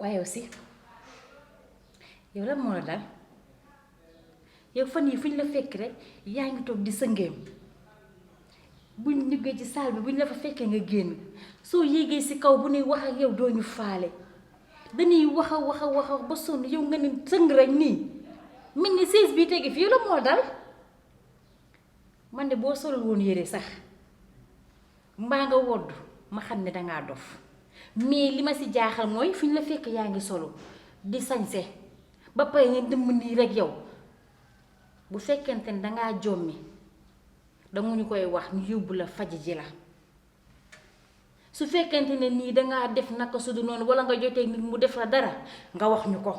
waaye aussi yow lan moo la dal yow fan yi fu ñu la fekk rek yaa ngi toog di sëngeem buñ liggéey ci salle bi buñ la fa fekkee nga génn soo yéegee si kaw bu nuy wax ak yow doo ñu faale dañuy wax a ba sonn yow nga ne sëng rek nii mel ni siis bii tegi fi yow la moo dal man de boo solul woon yére sax mbaa nga wodd ma xam ne dangaa dof mais li ma si jaaxal mooy fi ñu la fekk yaa ngi solo di sañse ba pare nga dëmm nii rek yow bu fekkente ne dangaa jommi danga ñu koy wax ñu yóbbu la faj ji la su fekkente ne nii dangaa def naka su du noonu wala nga jotee nit mu def la dara nga wax ñu ko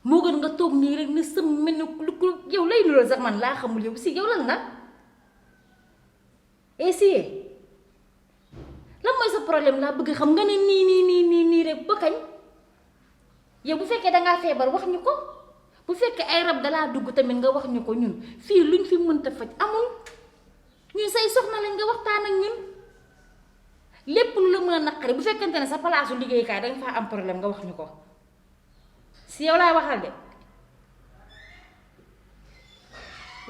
moo gën nga toog nii rek ne sëm mel ni lu yow lay nural sax man laa xamul yow si yow lan na essayé lan mooy sa problème laa bëgg xam nga ne nii rek ba kañ yow bu fekkee dangaa feebar wax ñu ko bu fekkee ay rab dalaa dugg tamit nga wax ñu ko ñun fii luñ fi mënta faj amul ñun say soxna lañ nga waxtaan ak ñun lépp lu la mën a naqari bu fekkente ne sa palaasu liggéeykaay danga faa am problème nga wax ñu ko si yow laay waxal de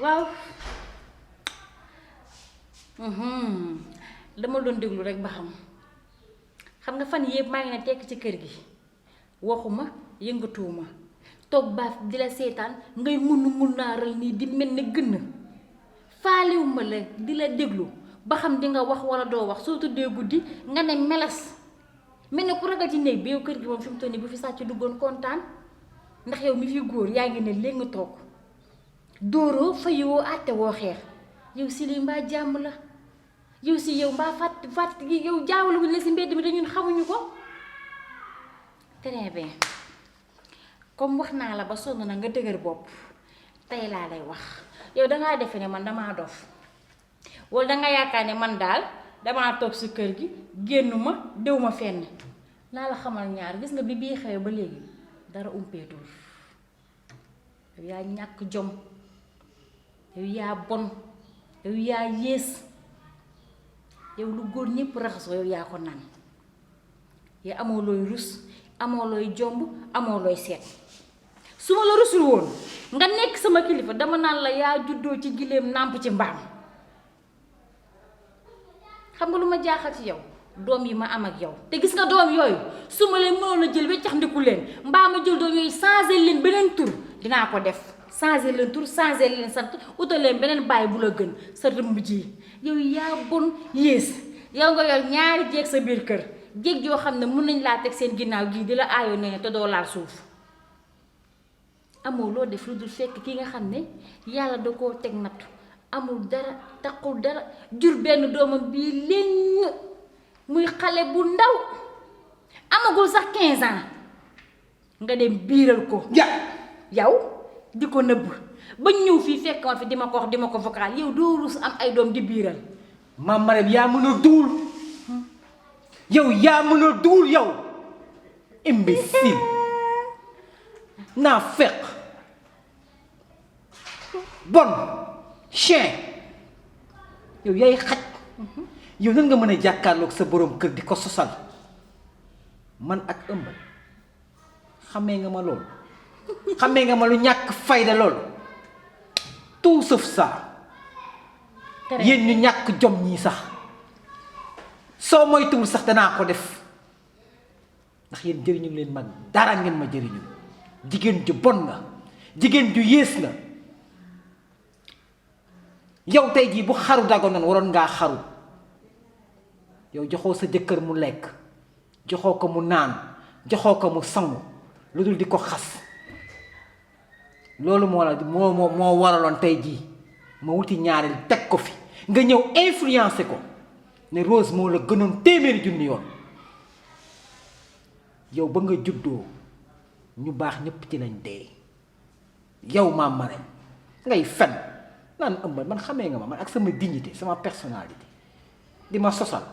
waaw dama doon déglu rek ba xam nga fan yépp maa ngi ne tekk ci kër gi waxuma yëngatuwuma toog baaf di la seetaan ngay mun naaral nii di mel ne gën faaliwuma la di la déglu ba xam di nga wax wala doo wax soo tuddee guddi nga ne melas mel ne ku ragal ci néeg bi yow kër gi moom fi mu toll nii bu fi sàcc duggoon kontaan ndax yow mi fi góor yaa ngi ne léegi nga toog dóoroo fayoo àtte woo xeex yow si lii mbaa jàmm la yow si yow mbaa fàtt yow jaawalewuñ la si mbedd mi te ñun xamuñu ko très bien comme wax naa la ba sonn na nga dëgër bopp tey laa lay wax yow dangaa defe ne man damaa dof wala danga yaakaar ne man daal damaa toog si kër gi génnuma déw ma fenn naa la xamal ñaar gis nga bi bii xew ba léegi dara umpeetul yow yaa ñàkk jom yow yaa bon yow yaa yées yow lu góor ñépp raxasoo yow yaa ko naan yow amoo looy rus amoo looy jomb amoo looy seet su ma la rusul woon nga nekk sama kilifa dama naan la yaa juddoo ci gileem nàmp ci mbaam xam nga lu ma jaaxal ci yow doom yi ma am ak yow te gis nga doom yooyu su ma leen mënoon a jël weccax ndiku leen mbaa ma jël doom yooyu changé leen beneen tur dinaa ko def changé leen tur changé leen sant utal leen beneen bàyyi bu la gën sa rëmb ji yow yaa bon yées yow nga yor ñaari jéeg sa biir kër jéeg yoo xam ne mën nañ laa teg seen ginnaaw gii di la aayoo nee te doo laal suuf amoo loo def lu dul fekk ki nga xam ne yàlla da koo teg nattu amul dara taxul dara jur benn doomam bii léegi muy xale bu ndaw amagul sax 15 ans nga dem biiral ko yow di ko nëbb ba ñëw fii fekk ma fi di ma ko wax di ma ko vocal yow doo rus am ay doom di biiral Mame Marème yaa mën a duul yow yaa mën a duul yow imbécile naa fekk bon chien yow yaay xaj yow nan nga mën a jàkkaarloog sa boroom kër di ko sosal man ak ëmbal xamee nga ma loolu xamee nga ma lu ñàkk fayda loolu tout sauf ça yéen ñu ñàkk jom ñii sax soo moytuwul sax danaa ko def ndax yéen jëriñu leen mag dara ngeen ma jëriñu jigéen ju bon nga jigéen ju yées la yow tey jii bu xaru dagoon waroon ngaa xaru yow joxoo sa jëkkër mu lekk joxoo ko mu naan joxoo ko mu sangu lu dul di ko xas loolu moo waraloon tey jii ma wuti ñaareel teg ko fi nga ñëw influencé ko ne Rose moo la gënoon téeméeri junni yoon yow ba nga juddoo ñu baax ñépp ci lañ dee yow Mame Marème ngay fen naan ëmbal man xamee nga ma man ak sama dignité sama personnalité di ma sosal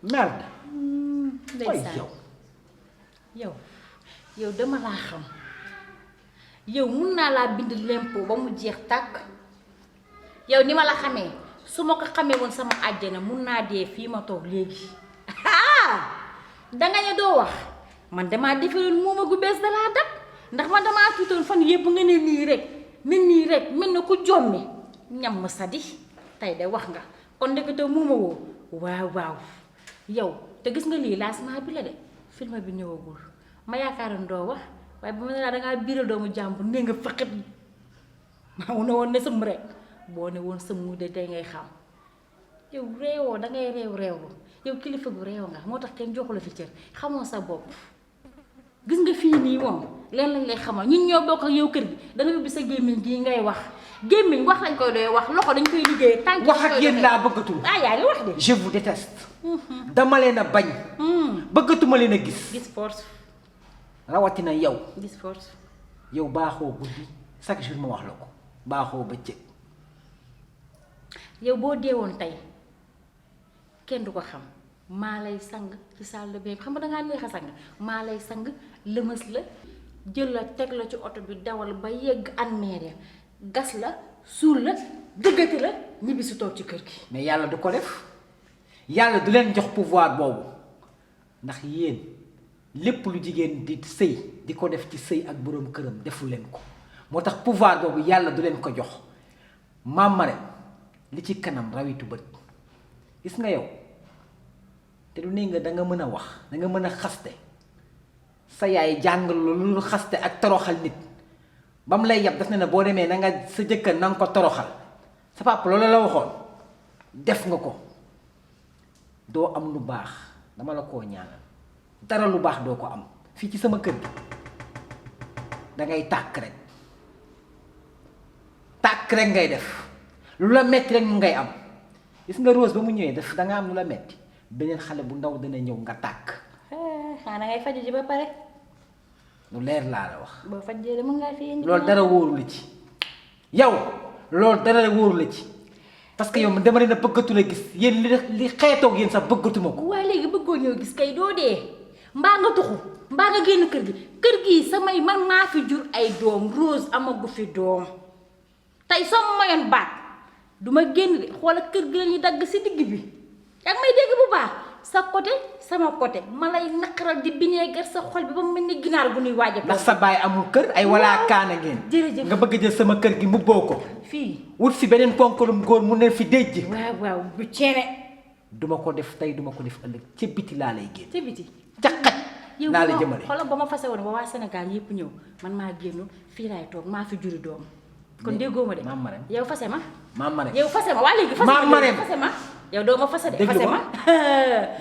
merde way yow dama laa xam yow mun naa laa bind lempo ba mu jeex tàkk yow ni ma la xamee su ma ko xamee woon sama àjjana mun naa dee fii ma toog léegi danga ne doo wax man damaa defaroon muuma gu bees dalaa dab ndax man damaa tuutoon fan yëpp nga ne nii rek mel na ku jommi ñam ma sadi tey de wax nga kon ndekete muuma woo waaw yow te gis nga lii lancement bi la de film bi ñëwagul ma yaakaaroon doo wax waaye ba ma ne laa dangaa biiral doomu jàmbur nee nga faqat maa ne woon ne sëm rek boo ne woon sëm mu de tey ngay xam yow réewoo dangay réewlu yow kilifa gu réew nga moo tax kenn joxu la fi cër xamoo sa bopp gis nga fii nii moom leen lañ lay xamal ñun ñoo bokk ak yow kër gi danga yóbbi sa gémmiñ gii ngay wax gémmiñ wax lañ koy doy wax loxo dañ koy liggéey tànk wax ak yéen laa bëggatul yaa ngi wax de je vous déteste dama leen a bañ bëggatuma leen a gis force rawatina yow gis force yow baaxoo guddi chaque jour ma wax la ko baaxoo bëccëg yow boo deewoon tey kenn du ko xam maa lay sang ci salle de bain xam nga dangaa neex a sang maa lay sang lëmës la jël la teg la ci oto bi dawal ba yegg anmeer ya gas la suul la dëggati la ñibbi si toog ci kër gi mais yàlla du ko def yàlla du leen jox pouvoir boobu ndax yéen lépp lu jigéen di sëy di ko def ci sëy ak boroom këram defu leen ko moo tax pouvoir boobu yàlla du leen ko jox Mame Marème li ci kanam rawitu bët gis nga yow te du ne nga danga mën a wax danga mën a xaste sa yaay jàngal lu xaste ak toroxal nit ba mu lay yab daf ne na boo demee na nga sa jëkkër na nga ko toroxal sa papa loolu la waxoon def nga ko doo am lu baax dama la koo ñaanal dara lu baax doo ko am fii ci sama kër gi dangay tàkk rek ngay def lu la metti rek mu ngay am gis nga Rose ba mu ñëwee daf danga am lu la metti beneen xale bu ndaw dana ñëw nga tàkk xanaa dangay faju ji ba pare lu leer laa la wax boo fajjee de mën ngaa fi indi loolu dara wóoru la ci yow loolu dara wóoru la ci parce que yow dama leen a bëggatu la gis yéen li xeetoog yéen sax bëggatuma ko waaye léegi bëggoo ñoo gis kay doo dee mbaa nga tuxu mbaa nga génn kër gi samay man maa fi jur ay doom Rose amagu fi doom tey soo ma mayoon baat duma génn de xoola kër gi lañuy dagg si digg bi yaa ngi may dégg bu baax sa côté sama côté ma lay naqaral di bineegar sa xol bi ba mu mel ni ginaar bu nuy waaj a ndax sa baay amul kër ay walaa kaana ngeen jërëjëf nga bëgg jël sama kër gi mbubboo ko fii wut si beneen ponkalum góor mu ne fi déjj waaw bu ceene duma ko def tey duma ko def ëllëg ca biti laa lay génn ci biti caqat laa la jëmale xoolal ba ma fase woon ba waa Sénégal yépp ñëw man maa génn fii laay toog maa fi juri doom kon déggoo ma de Mame Marème yow fase ma Mame Marème yow fase ma waa léegi Mame Marème fase ma yow doo ma fase de déglu fase ma ma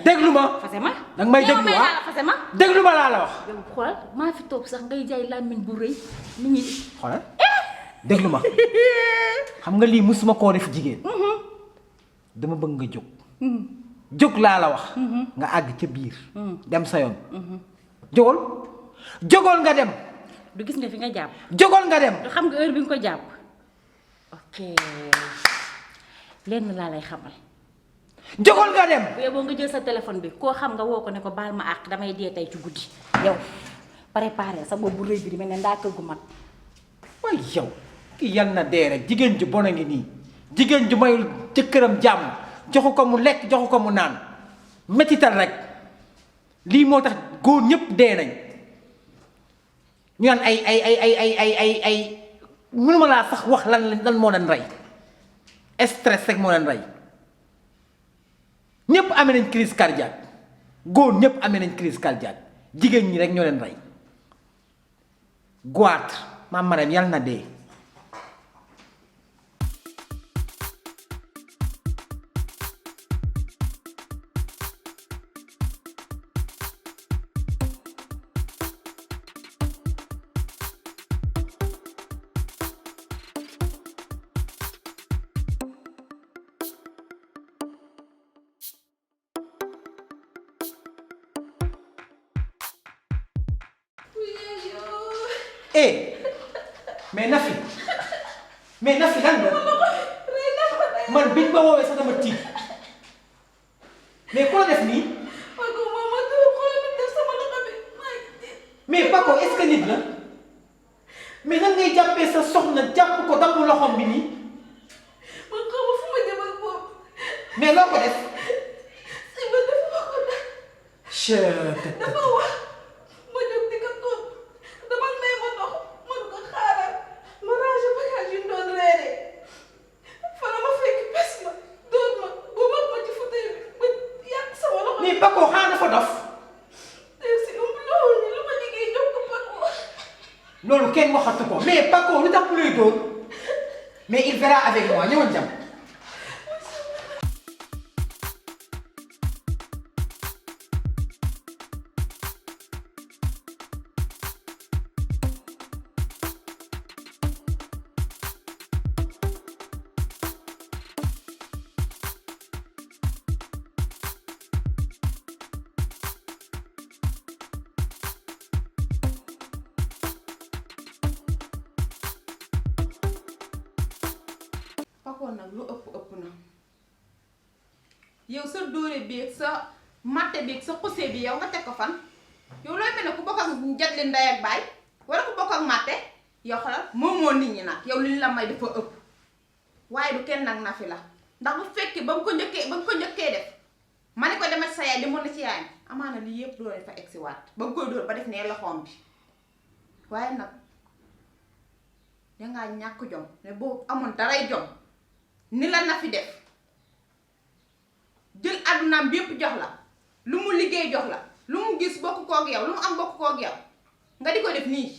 déglu ma fase ma danga may déglu ah fase ma déglu ma laa la wax yow xoolal maa fi toog sax ngay jaay làmmiñ bu rëy nit ñi xoolal déglu ma xam nga lii musuma koo def jigéen dama bëgg nga jóg jóg laa la wax nga àgg ca biir dem sa yoon jógal nga dem du gis nga fi nga jàpp jógal nga dem du xam nga heure bi nga ko jàpp ok lenn laa lay xamal jógal nga dem bu yeboo nga jël sa téléphone bi koo xam nga woo ko ne ko baal ma àq damay dee tey ci guddi yow préparé sa boobu rëy bi di mel ne ndaa kër gu mag waaye yow kii yal na dee rek jigéen ju bon a ngi nii jigéen ju mayul jëkkëram jàmm joxu ko mu lekk joxu ko mu naan mettital rek lii moo tax góor ñépp dee nañ ñu naan ay mënuma laa sax wax lan moo leen rey stress rek moo leen rey ñépp amee nañ crise cardiaque góor ñépp amee nañ crise cardiaque jigéen ñi rek ñoo leen rey goitre Mame Marème yal na dee mais Nafi lan la man biñ ma woowee sax dama tiit mais koo def nii mais Paco est-ce que nit la mais nan ngay jàppee sa soxna jàpp ko damm loxoom bi nii mais loo ko def kenn waxatu ko mais Paco lu tax mu lay dóor mais il verra avec moi ñëwoon jam. Paco nag lu ëpp na yow sa dóore beeg sa matte beeg sa xuse bi yow nga teg ko fan yow looy mel ne ku bokk ak jatli ndey ak baay wala ku bokk ak matte yow xoolal moomoo nit ñi nag yow li ñu la may dafa ëpp waaye du kenn nag Nafi la ndax bu fekkee ba nga ko njëkkee def ma ne ko demal sa yaay demoon na ci yaayam amaana lii yëpp doo fa egsi waat ba nga koy dóor ba def nee loxoom bi waaye nag dangaa ñàkk jom ne boo amoon daray jom ni la Nafi def jël àddunaam bi yépp jox la lu mu liggéey jox la lu mu gis bokk koog yow lu mu am bokk koog yow nga di ko def nii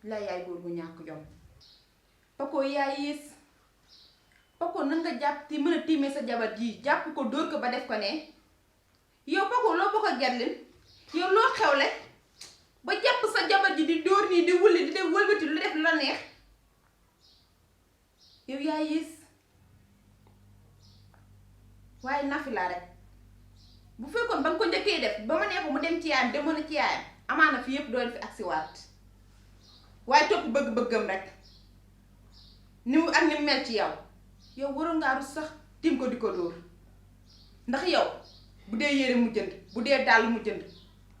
la yaay góor gu ñàkk jom Paco yaay yées Paco nan nga jàpp ti mën a tiimee sa jabar ji jàpp ko dóor ko ba def ko ne yow Paco loo bokk ak Jadlin yow loo xewle ba jàpp sa jabar ji di dóor nii di wulli di def wëlbati lu def lu la neex yow yaay yées waaye Nafi la rek bu fekkoon ba nga ko njëkkee def ba ma nee ko mu dem ci yaayam demoon na ci yaayam amaana fi yëpp doon fi agsiwaat waaye topp bëgg-bëggam rek ni mu ak ni mu mel ci yow yow waroon ngaa rus sax tim ko di ko dóor ndax yow bu dee yére mu jënd bu dee dàll mu jënd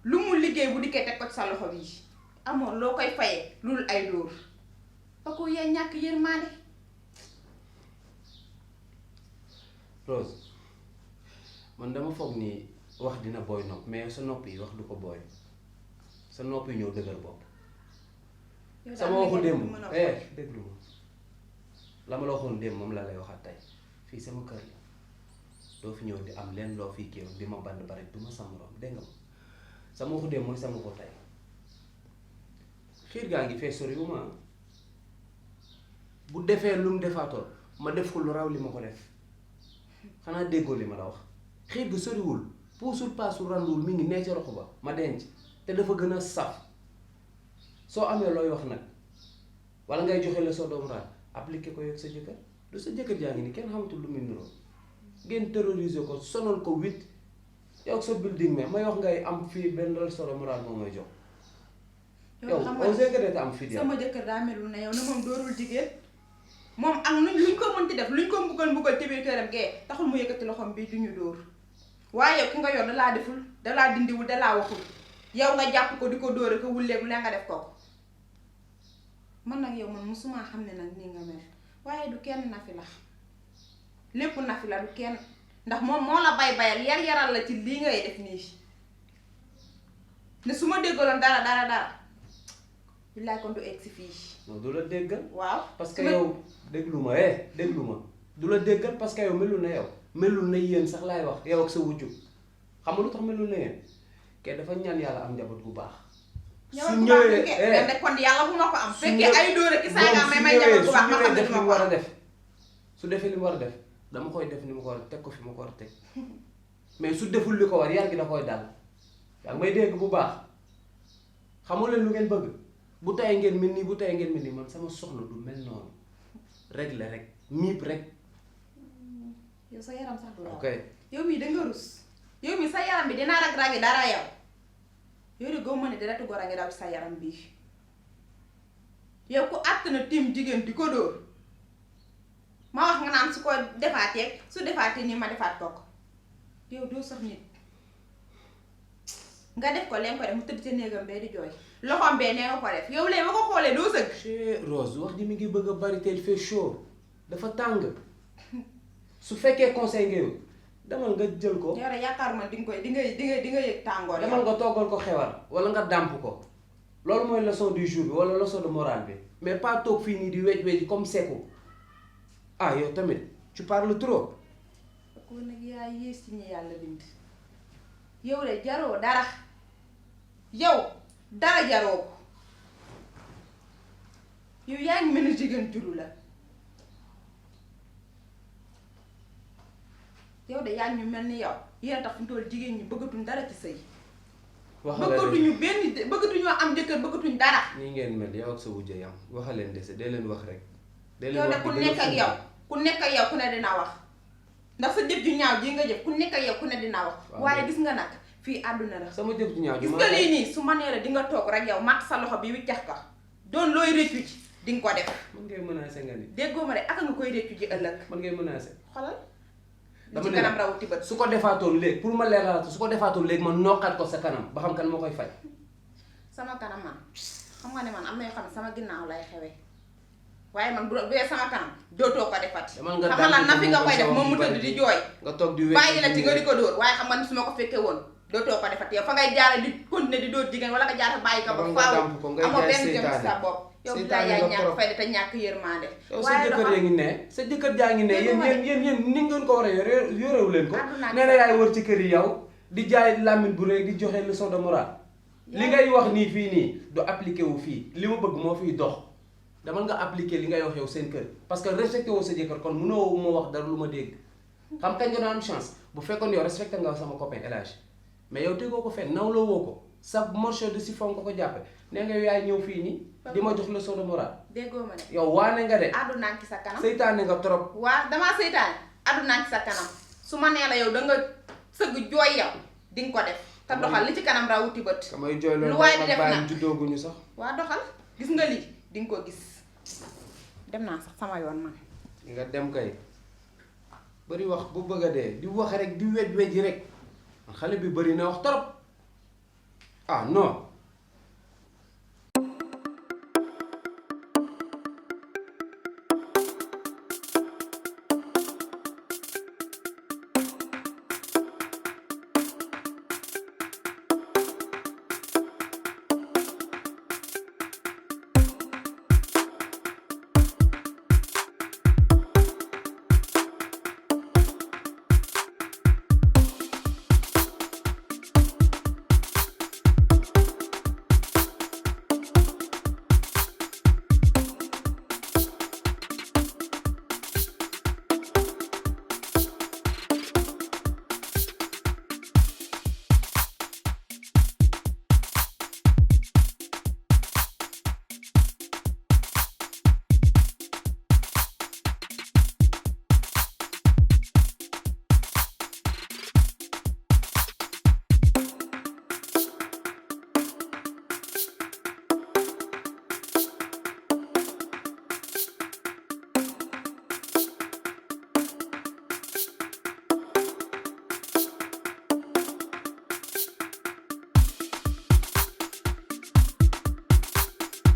lu mu liggéey bu dikkee teg ko ci sa loxo bii amoon loo koy fayee loolu ay dóor Paco yaa ñàkk yërmaande. Rose man dama foog ni wax dina booy nopp mais sa nopp yi wax du ko booy sa nopp yi ñëw dëgër bopp sama waxu démb déglu ma la ma la waxoon démb moom laa lay waxaat tey fii sama kër la doo fi ñëw di am leen loo fii kéew di ma band bari du ma sa morom dégg nga ma sama waxu démb mooy sama ko tey xiir gaa ngi fee soriwuma bu defee lu mu defaatoon ma def ko lu raw li ma ko def xanaa déggoo li ma la wax xiir gi soriwul puusul paasul randuwul mi ngi nee ci roxu ba ma denc te dafa gën a saf soo amee looy wax nag wala ngay joxe la soo doom raal appliqué ko yow sa jëkkër lu sa jëkkër jaa ngi ni kenn xamatul lu muy niroo ngeen terroriser ko sonal ko 8 yow sa building mais may wax ngay am fii benn restaurant moral moo may jox yow on sait que am fii sama jëkkër daa melul ne yow ne moom doorul jigéen moom ak luñ ko mënti def luñ ko mbugal ci biir këram gee taxul mu yëkkati loxoom bii du ñu dóor waaye yow ki nga yor dalaa deful dalaa dindiwul dalaa waxul yow nga jàpp ko di ko dóore ko wulleegu la nga def ko man nag yow man musuma xam ne nag nii nga mel waaye du kenn Nafi la lépp Nafi la du kenn ndax moom moo la bayal yaral la ci lii ngay def nii ne su ma déggaloon dara billaay kon du egg si fii. non du la déggal. waaw parce que yow déglu ma déglu ma du la déggal parce que yow melul na yow melul na yéen sax laay wax yow ak sa wujju xam nga lu tax melul na yéen kay dafa ñaan yàlla am njaboot bu baax. su ñëwee kon yàlla bu ma ko am. fekkee ay dóor ak saaga may njaboot bu baax ma xam ne def li mu war a def su defee li mu war a def dama koy def ni mu ko war a teg ko fi ma ko war a teg mais su deful li ko war yar gi da koy dal yaa ngi may dégg bu baax xamoo leen lu ngeen bëgg. bu tayee ngeen mel nii bu tayee ngeen mel nii man sama soxna du mel noonu rek la rek miib rek. yow sa yaram sax du raw. ok yow mii danga rus. yow mii sa yaram bi dinaa rag-ragi dara yow. yow de góob ma ne dara góor a ngi daw ci sa yaram bii. yow ku àtt na tiim jigéen di ko dóor ma wax nga naan su ko defaatee nii ma defaat ko yow doo sax nit. nga def ko leen ko def mu tëdd ca néegam bee di jooy loxoom bee nee nga ko def yow léegi ba ko xoolee doo sëgg. Rose wax ji mi ngi bëgg a bari teel fait chaud dafa tàng su fekkee conseil nga yow demal nga jël ko. yow rek yaakaaruma di nga yëg tàngoor. demal nga toggal ko xewar wala nga dàmp ko loolu mooy leçon du jour bi wala leçon de morale bi mais pas toog fii nii di wej comme Seku ah yow tamit tu parles trop. ko nag yaa yées ci ñi yàlla bind. yow de jaroo dara yow dara jaroo ko yow yaa ngi mel ni jigéen juru la yow de yaa ngi ñu mel ni yow yéen tax fi mu toll jigéen ñi bëggatuñ dara ci sëy bëggatuñu bëggatuñoo am jëkkër bëggatuñ dara. nii ngeen mel yow ak sa wujja yam waxaleen dese dee leen wax rek. dee leen yow de wax ku nekk ak yow ku nekk ak yow ku ne dina wax ndax sa jëf ju ñaaw ji nga jëf ku nekk ak yow ku ne dina wax. waaye gis nga nag fii àdduna la. sama jëf ju ñaaw ji gis nga lii nii su ma nee la di nga toog rek yow matt sa loxo bi wiccax ka doon looy réccu ci di nga ko def. man ngay menacé nga ni. déggoo ma de aka nga koy réccu ji ëllëg. man ngay menacé. xolal dama ci ne kanam rawati bët. su ko defaatoon léegi pour ma leeralaat su ko defaatoon léegi man nokkaat ko sa kanam ba xam kan moo koy faj. sama kanam man xam nga ne man am na yoo xam ne sama ginnaaw lay xewee waaye man bu dee sama kanam dootoo ko defati. dama nga xam nga lan na fi nga koy def moom mu tëdd di jooy. nga toog di bàyyi la ci nga di ko dóor waaye xam nga ni su ma ko fekkee woon dootoo ko defati yow fa ngay jaare di continuer di dóor jigéen wala nga jaare bàyyi ko ba faaw amoo benn jëm ci sa bopp yow bi laa yaay ñàkk fayda te ñàkk yërmande. yow sa jëkkër yaa ngi ne sa jëkkër jaa ngi ne yéen ni ngeen ko war a yorewu leen ko nee na yaay wër ci kër yi yow di jaay lamine bu rëy di joxe leçon de morale li ngay wax nii fii nii du appliqué wu fii li ma bëgg moo fiy dox dama nga appliqué li ngay wax yow seen kër parce que respecté woo sa jëkkër kon mënoo ma wax dara lu ma dégg xam kañ nga doon am chance bu fekkoon yow respecté nga sama copain El Hadj mais yow tegoo ko fenn nawloo woo ko sa morceau de chiffon nga ko jàppe nee nga yow yaay ñëw fii nii di ma jox leçon de morale. déggoo ma ne. yow waane nga de. addu naa ci sa kanam seytaane nga trop. waa damaa seytaane addu naa ci sa kanam su ma nee la yow da nga sëgg jooy yow di nga ko def. te doxal li ci kanam raa wuti bët. damay jooy loolu lu waay di def bàyyi nag juddooguñu sax. waa doxal gis nga lii di nga ko gis dem naa sax sama yoon man. nga dem kay bari wax bu bëgg a dee di wax rek di wej wej rek xale bi bari na wax trop ah non.